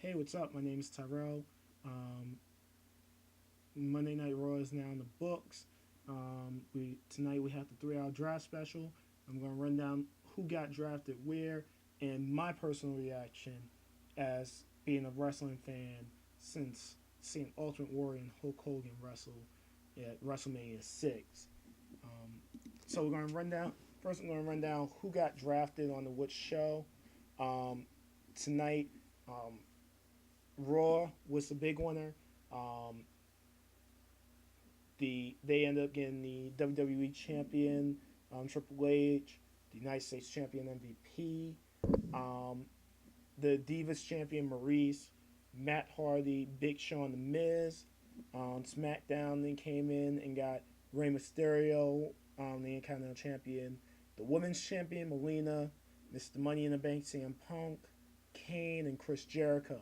Hey, what's up? My name is Tyrell. Um, Monday Night Raw is now in the books. We tonight we have the 3 hour draft special. I'm going to run down who got drafted where and my personal reaction as being a wrestling fan since seeing Ultimate Warrior and Hulk Hogan wrestle at WrestleMania 6. Um, so we're going to run down. First, I'm going to run down who got drafted on the which show. Um, Tonight, um, Raw was the big winner. Um, they ended up getting the WWE champion, Triple H, the United States champion MVP, um, the Divas champion Maurice, Matt Hardy, Big Show, and The Miz. SmackDown then came in and got Rey Mysterio, the Intercontinental champion, the Women's champion Melina, Mr. Money in the Bank CM Punk, Kane, and Chris Jericho.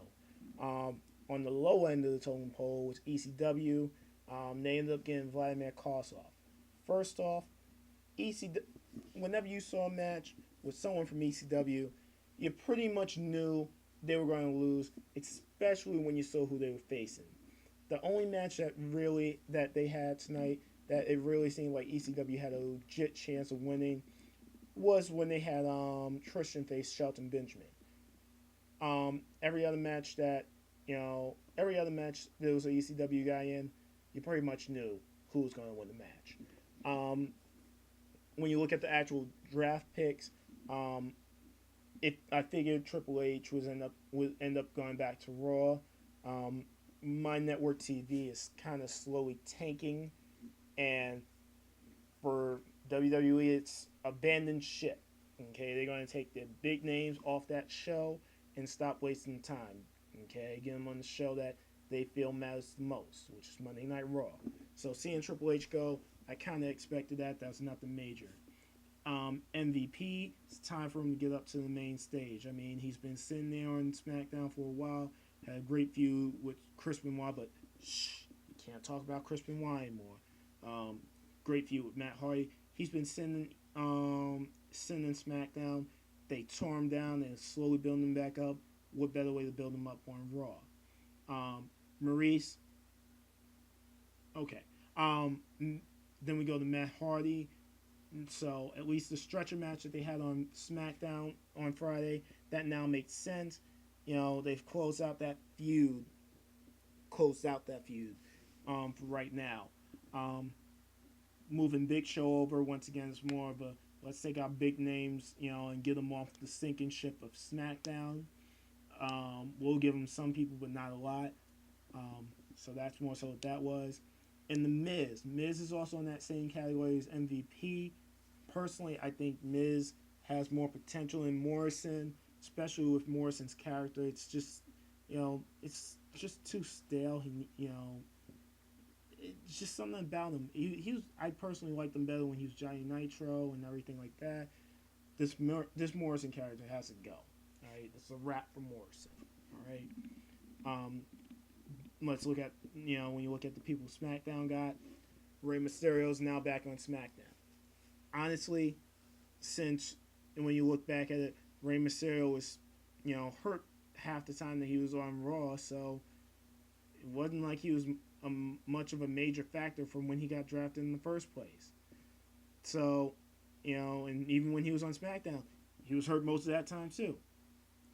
Um, on the low end of the totem pole was ECW. They ended up getting Vladimir Kosov. First off, ECW, whenever you saw a match with someone from ECW, you pretty much knew they were going to lose, especially when you saw who they were facing. The only match that they had tonight that it really seemed like ECW had a legit chance of winning was when they had Christian face Shelton Benjamin. Every other match there was an ECW guy in, you pretty much knew who was going to win the match. Um, when you look at the actual draft picks, um, I figured Triple H would end up going back to Raw. Um, my network TV is kind of slowly tanking, and for WWE, it's abandoned ship. Okay, they're going to take the big names off that show and stop wasting time. Okay, get them on the show that they feel matters the most, which is Monday Night Raw. So seeing Triple H go, I kind of expected that. That's nothing major. MVP, it's time for him to get up to the main stage. I mean, he's been sitting there on SmackDown for a while, had a great feud with Chris Benoit, but shh, you can't talk about Chris Benoit anymore. Um, Great feud with Matt Hardy. He's been sending SmackDown. They tore him down and slowly building him back up. What better way to build him up on Raw? Maurice, okay. Then we go to Matt Hardy. So at least the stretcher match that they had on SmackDown on Friday, that now makes sense. They've closed out that feud for right now. Um, Moving Big Show over once again is more of a let's take our big names, and get them off the sinking ship of SmackDown. We'll give them some people, but not a lot. So that's more so what that was. And the Miz. Miz is also in that same category as MVP. Personally, I think Miz has more potential than Morrison, especially with Morrison's character. It's just too stale. It's just something about him. I personally liked him better when he was Johnny Nitro and everything like that. This Morrison character has to go. All right, it's a wrap for Morrison. All right. Um, let's look at when you look at the people SmackDown got, Rey Mysterio is now back on SmackDown. Honestly, since when you look back at it, Rey Mysterio was hurt half the time that he was on Raw, so it wasn't like he was much of a major factor from when he got drafted in the first place. So, and even when he was on SmackDown, he was hurt most of that time too.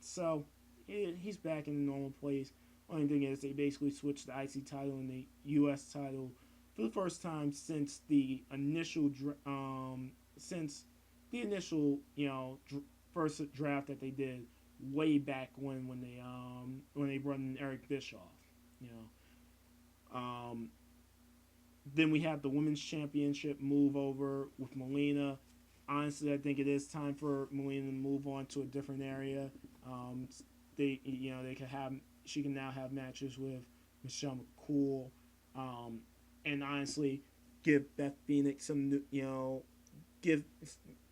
So, he's back in the normal place. Only thing is, they basically switched the IC title and the US title for the first time since the initial first draft that they did way back when they brought in Eric Bischoff. You know, then we have the women's championship move over with Melina. Honestly, I think it is time for Melina to move on to a different area. They can have she can now have matches with Michelle McCool, and honestly, give Beth Phoenix some give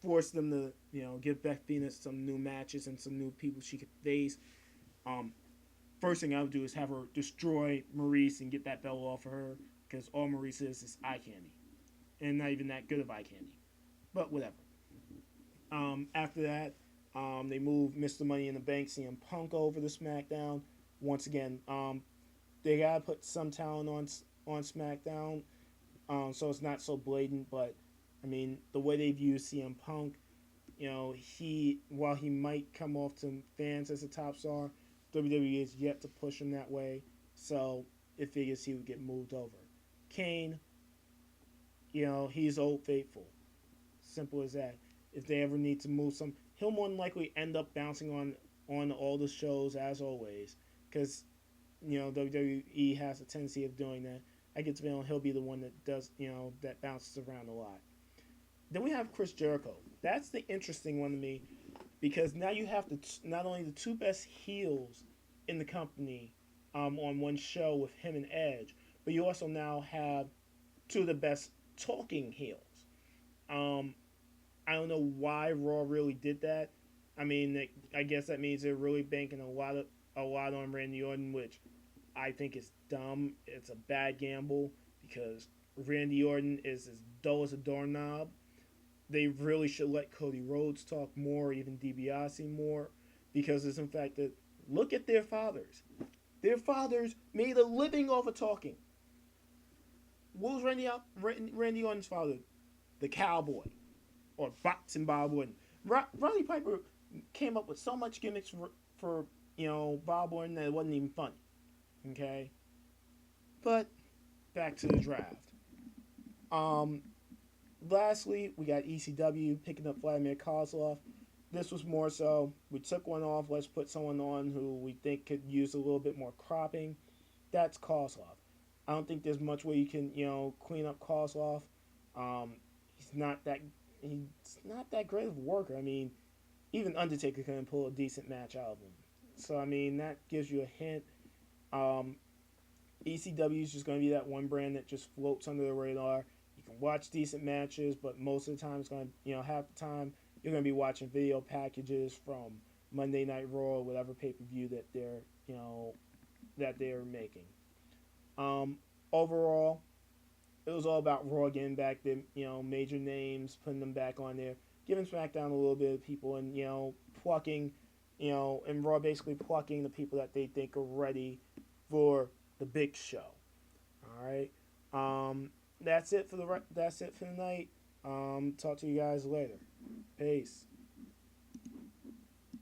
force them to give Beth Phoenix some new matches and some new people she could face. Um, First thing I would do is have her destroy Maurice and get that belt off of her because all Maurice is eye candy, and not even that good of eye candy. But whatever. After that, they moved Mr. Money in the Bank CM Punk over to SmackDown. once again, they gotta put some talent on SmackDown, so it's not so blatant. But I mean, the way they view CM Punk, he while he might come off to fans as a top star, WWE is yet to push him that way. So it figures he would get moved over. Kane, he's old faithful. Simple as that. If they ever need to move some, he'll more than likely end up bouncing on all the shows as always, because WWE has a tendency of doing that. I get the feeling he'll be the one that does that bounces around a lot. Then we have Chris Jericho. That's the interesting one to me because now you have not only the two best heels in the company on one show with him and Edge, but you also now have two of the best talking heels. Um, I don't know why Raw really did that. I mean, I guess that means they're really banking a lot on Randy Orton, which I think is dumb. It's a bad gamble because Randy Orton is as dull as a doorknob. They really should let Cody Rhodes talk more, even DiBiase more, because it's in fact that look at their fathers. Their fathers made a living off of talking. What was Randy Orton's father? The Cowboy, or Boxing Bob Orton. Roddy Piper came up with so much gimmicks for Bob Orton that it wasn't even funny. Okay, but back to the draft. Um, Lastly, we got ECW picking up Vladimir Kozlov. This was more so we took one off. Let's put someone on who we think could use a little bit more cropping. That's Kozlov. I don't think there's much way you can clean up Kozlov. Um, he's not that great of a worker. I mean, even Undertaker couldn't pull a decent match out of him. So I mean that gives you a hint. Um, ECW is just going to be that one brand that just floats under the radar. You can watch decent matches, but most of the time it's going to, half the time you're going to be watching video packages from Monday Night Raw or whatever pay per view that they're making. Um, Overall, it was all about Raw getting back the major names, putting them back on there, giving SmackDown a little bit of people, and plucking, and Raw basically plucking the people that they think are ready for the big show. All right. That's it for the night. Talk to you guys later. Peace.